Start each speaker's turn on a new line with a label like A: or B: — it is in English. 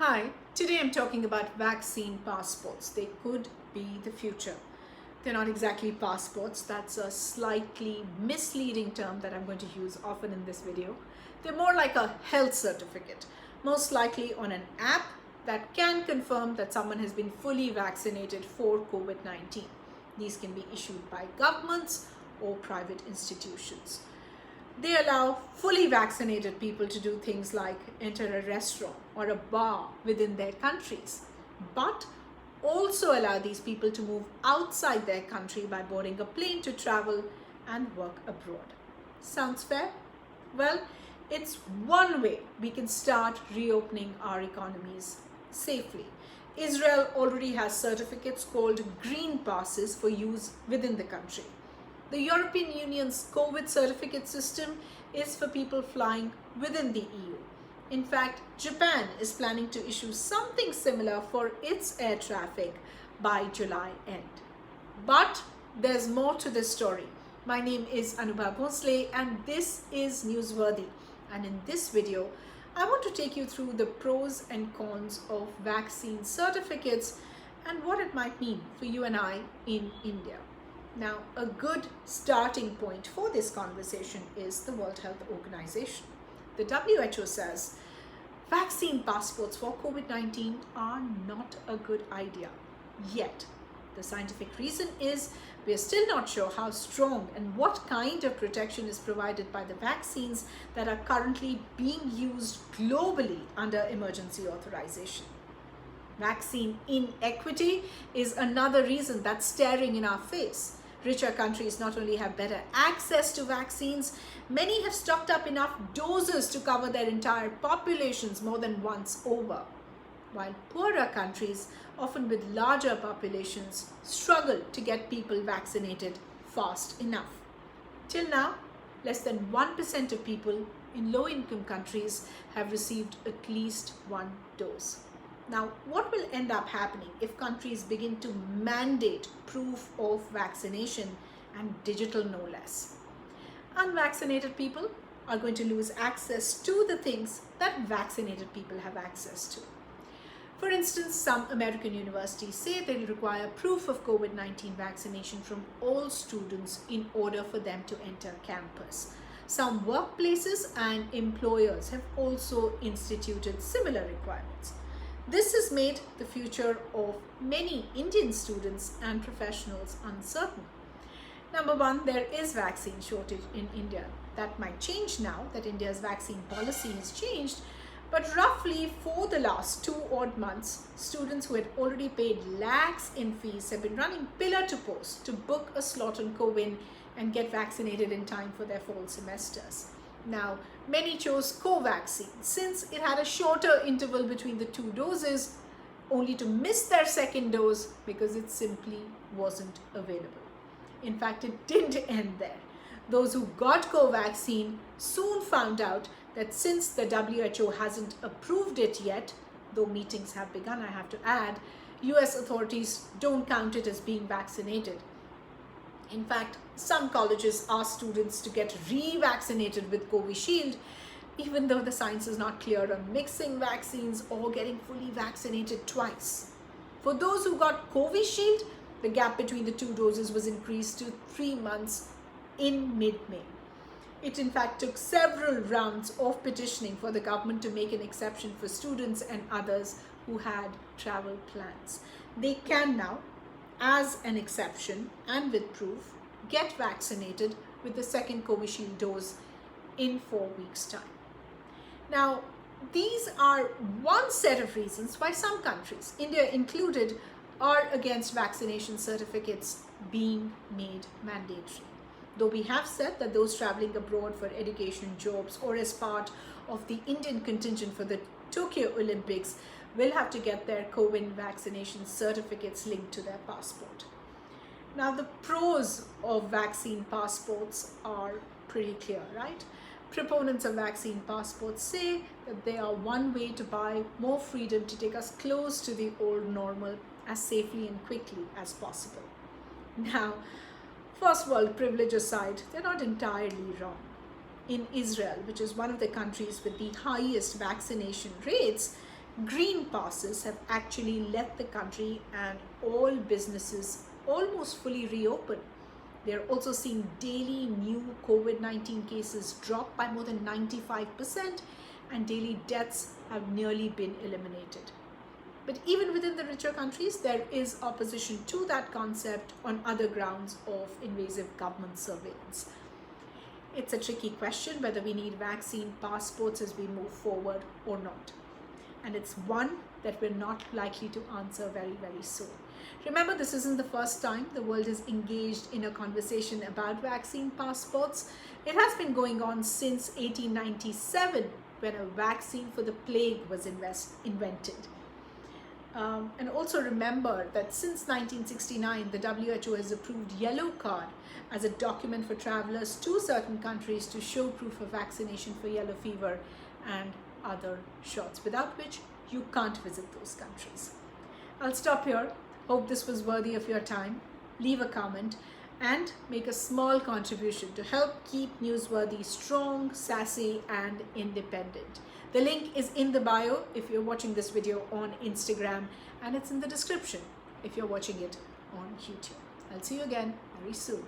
A: Hi, today I'm talking about vaccine passports. They could be the future. They're not exactly passports, that's a slightly misleading term that I'm going to use often in this video. They're more like a health certificate, most likely on an app that can confirm that someone has been fully vaccinated for COVID-19. These can be issued by governments or private institutions. They allow fully vaccinated people to do things like enter a restaurant or a bar within their countries, but also allow these people to move outside their country by boarding a plane to travel and work abroad. Sounds fair? Well, it's one way we can start reopening our economies safely. Israel already has certificates called green passes for use within the country. The European Union's COVID certificate system is for people flying within the EU. In fact, Japan is planning to issue something similar for its air traffic by July end. But there's more to this story. My name is Anubha Bhonsle and this is Newsworthy. And in this video, I want to take you through the pros and cons of vaccine certificates and what it might mean for you and I in India. Now, a good starting point for this conversation is the World Health Organization. The WHO says vaccine passports for COVID-19 are not a good idea yet. The scientific reason is we are still not sure how strong and what kind of protection is provided by the vaccines that are currently being used globally under emergency authorization. Vaccine inequity is another reason that's staring in our face. Richer countries not only have better access to vaccines, many have stocked up enough doses to cover their entire populations more than once over, while poorer countries, often with larger populations, struggle to get people vaccinated fast enough. Till now, less than 1% of people in low-income countries have received at least one dose. Now, what will end up happening if countries begin to mandate proof of vaccination and digital no less? Unvaccinated people are going to lose access to the things that vaccinated people have access to. For instance, some American universities say they'll require proof of COVID-19 vaccination from all students in order for them to enter campus. Some workplaces and employers have also instituted similar requirements. This has made the future of many Indian students and professionals uncertain. Number one, there is vaccine shortage in India. That might change now that India's vaccine policy has changed, but roughly for the last 2 odd months, students who had already paid lakhs in fees have been running pillar to post to book a slot on CoWIN and get vaccinated in time for their fall semesters. Now, many chose Covaxin since it had a shorter interval between the 2 doses, only to miss their second dose because it simply wasn't available. In fact, it didn't end there. Those who got Covaxin soon found out that since the WHO hasn't approved it yet, though meetings have begun, I have to add, US authorities don't count it as being vaccinated. In fact, some colleges ask students to get re-vaccinated with Covishield, even though the science is not clear on mixing vaccines or getting fully vaccinated twice. For those who got Covishield, the gap between the 2 doses was increased to 3 months in mid-May. It in fact took several rounds of petitioning for the government to make an exception for students and others who had travel plans. They can now, as an exception and with proof, get vaccinated with the second Covishield dose in 4 weeks' time. Now, these are one set of reasons why some countries, India included, are against vaccination certificates being made mandatory. Though we have said that those traveling abroad for education, jobs, or as part of the Indian contingent for the Tokyo Olympics will have to get their COVID vaccination certificates linked to their passport. Now, the pros of vaccine passports are pretty clear, right? Proponents of vaccine passports say that they are one way to buy more freedom to take us close to the old normal as safely and quickly as possible. Now, first world privilege aside, they're not entirely wrong. In Israel, which is one of the countries with the highest vaccination rates, green passes have actually let the country and all businesses almost fully reopen. They're also seeing daily new COVID-19 cases drop by more than 95%, and daily deaths have nearly been eliminated. But even within the richer countries, there is opposition to that concept on other grounds of invasive government surveillance. It's a tricky question whether we need vaccine passports as we move forward or not. And it's one that we're not likely to answer very, very soon. Remember, this isn't the first time the world is engaged in a conversation about vaccine passports. It has been going on since 1897, when a vaccine for the plague was invented. And also remember that since 1969, the WHO has approved Yellow Card as a document for travelers to certain countries to show proof of vaccination for yellow fever and other shots, without which you can't visit those countries. I'll stop here. Hope this was worthy of your time. Leave a comment and make a small contribution to help keep Newsworthy strong, sassy, and independent. The link is in the bio if you're watching this video on Instagram, and it's in the description if you're watching it on YouTube. I'll see you again very soon.